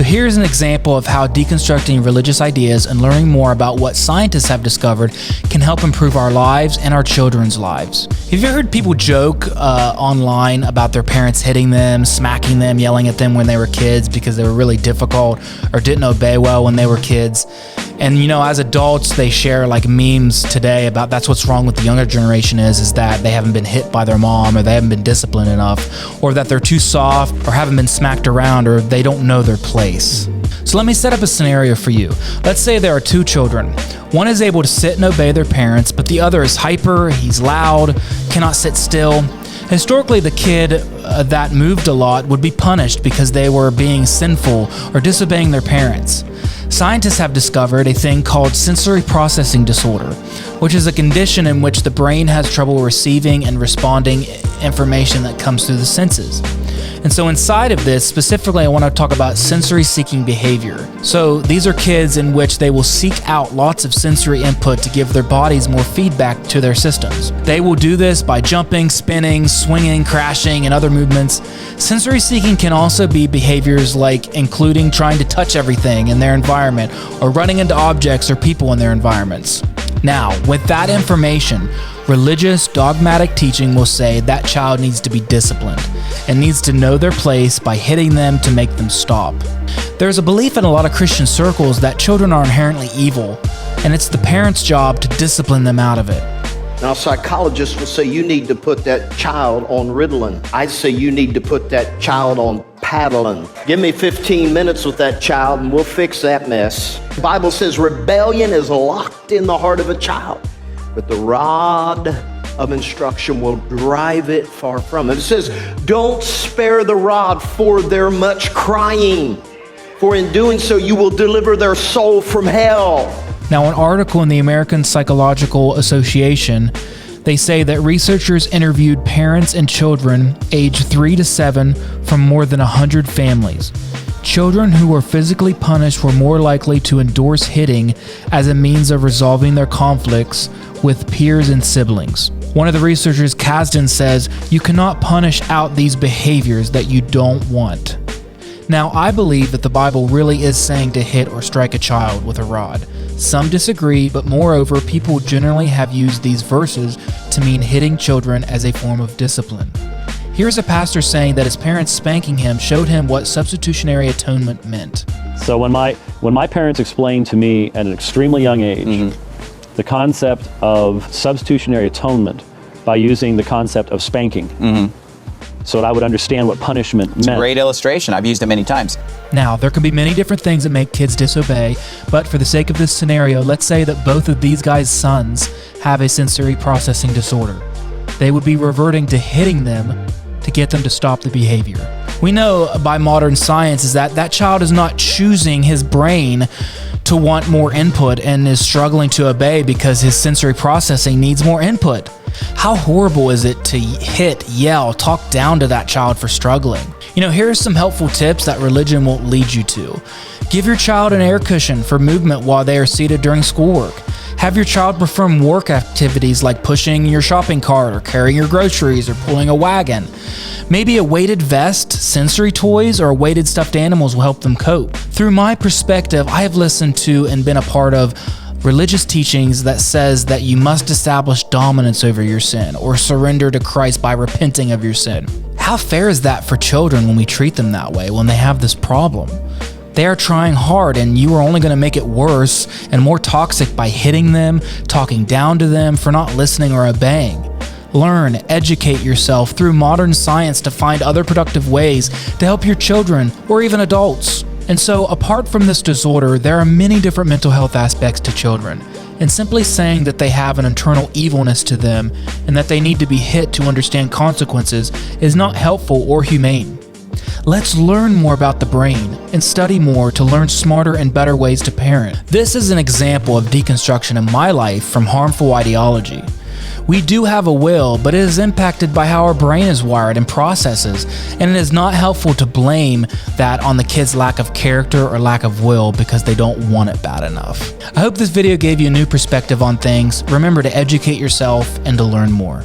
So here's an example of how deconstructing religious ideas and learning more about what scientists have discovered can help improve our lives and our children's lives. Have you ever heard people joke online about their parents hitting them, smacking them, yelling at them when they were kids because they were really difficult or didn't obey well when they were kids? And you know, as adults, they share like memes today about that's what's wrong with the younger generation is that they haven't been hit by their mom, or they haven't been disciplined enough, or that they're too soft, or haven't been smacked around, or they don't know their place. So let me set up a scenario for you. Let's say there are two children. One is able to sit and obey their parents, but the other is hyper, he's loud, cannot sit still. Historically, the kid that moved a lot would be punished because they were being sinful or disobeying their parents. Scientists have discovered a thing called sensory processing disorder, which is a condition in which the brain has trouble receiving and responding information that comes through the senses. And so inside of this, specifically, I want to talk about sensory seeking behavior. So these are kids in which they will seek out lots of sensory input to give their bodies more feedback to their systems. They will do this by jumping, spinning, swinging, crashing, and other movements. Sensory seeking can also be behaviors like including trying to touch everything in their environment or running into objects or people in their environments. Now, with that information, religious, dogmatic teaching will say that child needs to be disciplined and needs to know their place by hitting them to make them stop. There's a belief in a lot of Christian circles that children are inherently evil, and it's the parents' job to discipline them out of it. Now, psychologists will say you need to put that child on Ritalin. I say you need to put that child on paddling. Give me 15 minutes with that child and we'll fix that mess. The Bible says rebellion is locked in the heart of a child, but the rod of instruction will drive it far from it. It says, don't spare the rod for their much crying, for in doing so you will deliver their soul from hell. Now, an article in the American Psychological Association, they say that researchers interviewed parents and children aged 3 to 7 from more than 100 families. Children who were physically punished were more likely to endorse hitting as a means of resolving their conflicts with peers and siblings. One of the researchers, Kasdan, says, you cannot punish out these behaviors that you don't want. Now, I believe that the Bible really is saying to hit or strike a child with a rod. Some disagree, but moreover, people generally have used these verses to mean hitting children as a form of discipline. Here's a pastor saying that his parents spanking him showed him what substitutionary atonement meant. So when my parents explained to me at an extremely young age the concept of substitutionary atonement by using the concept of spanking, so that I would understand what punishment meant. It's a great illustration. I've used it many times. Now, there can be many different things that make kids disobey, but for the sake of this scenario, let's say that both of these guys' sons have a sensory processing disorder. They would be reverting to hitting them to get them to stop the behavior. We know by modern science is that child is not choosing his brain to want more input and is struggling to obey because his sensory processing needs more input. How horrible is it to hit, yell, talk down to that child for struggling? You know, here are some helpful tips that religion won't lead you to. Give your child an air cushion for movement while they are seated during schoolwork. Have your child perform work activities like pushing your shopping cart or carrying your groceries or pulling a wagon. Maybe a weighted vest, sensory toys, or weighted stuffed animals will help them cope. Through my perspective, I have listened to and been a part of religious teachings that says that you must establish dominance over your sin or surrender to Christ by repenting of your sin. How fair is that for children when we treat them that way when they have this problem? They are trying hard and you are only going to make it worse and more toxic by hitting them, talking down to them for not listening or obeying. Learn, educate yourself through modern science to find other productive ways to help your children or even adults. And so, apart from this disorder, there are many different mental health aspects to children, and simply saying that they have an internal evilness to them and that they need to be hit to understand consequences is not helpful or humane. Let's learn more about the brain and study more to learn smarter and better ways to parent. This is an example of deconstruction in my life from harmful ideology. We do have a will, but it is impacted by how our brain is wired and processes, and it is not helpful to blame that on the kid's lack of character or lack of will because they don't want it bad enough. I hope this video gave you a new perspective on things. Remember to educate yourself and to learn more.